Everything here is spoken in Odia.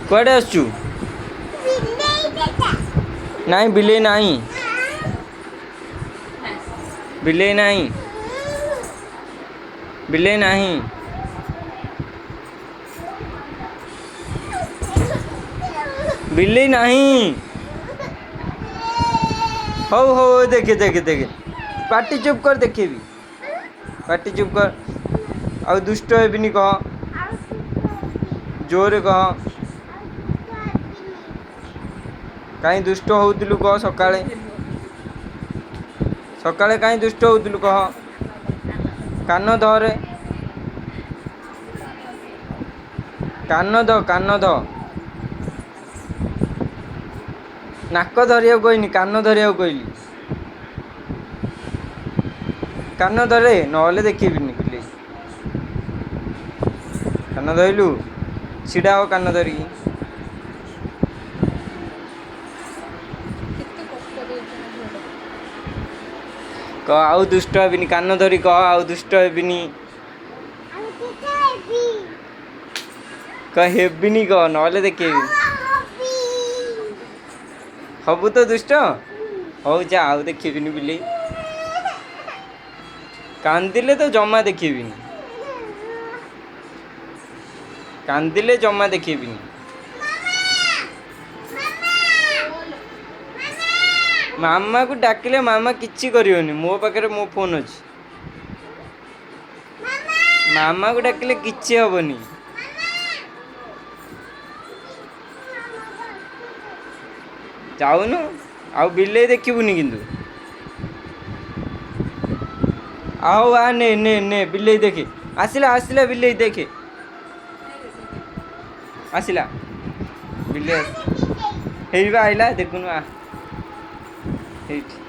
କୁଆଡ଼େ ଆସୁଛୁ? ନାଇଁ ବିଲେଇ ନାହିଁ, ବିଲେଇ ନାହିଁ, ବିଲେଇ ନାହିଁ। ବିଲେଇ ନାହିଁ। ହଉ ହଉ ଦେଖେ ଦେଖେ ଦେଖେ, ପାଟି ଚୁପ୍ କର ଦେଖେଇବି, ପାଟି ଚୁପ୍ କର। ଆଉ ଦୁଷ୍ଟ ହେବିନି କହ, ଜୋରେ କହ। କାହିଁ ଦୁଷ୍ଟ ହଉଥିଲୁ କହ ସକାଳେ, ସକାଳେ କାହିଁ ଦୁଷ୍ଟ ହଉଥିଲୁ କହ। କାନ ଧରେ, କାନ ଧ, କାନ ଧ। ନାକ ଧରିବାକୁ କହିନି, କାନ ଧରିବାକୁ କହିଲି। କାନ ଧରେ ନହେଲେ ଦେଖେଇବିନି ବିଲେଇ। କାନ ଧଇଲୁ, ଛିଡ଼ା ହ କାନ ଧରିକି। କହ ଆଉ ଦୁଷ୍ଟ ହେବିନି, କାନ ଧରି କହ ଆଉ ଦୁଷ୍ଟ ହେବିନି। କହ ହେବିନି କହ ନହେଲେ ଦେଖେଇବି। ହବୁ ତ ଦୁଷ୍ଟ? ହଉ ଯା ଆଉ ଦେଖେଇବିନି ବିଲେଇ। କାନ୍ଦିଲେ ତ ଜମା ଦେଖେଇବିନି, କାନ୍ଦିଲେ ଜମା ଦେଖେଇବିନି। ମାମାକୁ ଡାକିଲେ ମାମା କିଛି କରିବନି, ମୋ ପାଖରେ ମୋ ଫୋନ୍ ଅଛି। ମାମାକୁ ଡାକିଲେ କିଛି ହବନି। ଯାଉନୁ ଆଉ ବିଲେଇ ଦେଖିବୁନି କିନ୍ତୁ। ଆଉ ଆ ନେ ନେ ନେ ବିଲେଇ ଦେଖେ, ଆସିଲା ଆସିଲା ବିଲେଇ ଦେଖେ, ଆସିଲା ବିଲେଇ, ହେଇବା ଆଇଲା ଦେଖୁନୁ ଆ, ହେଇଠି।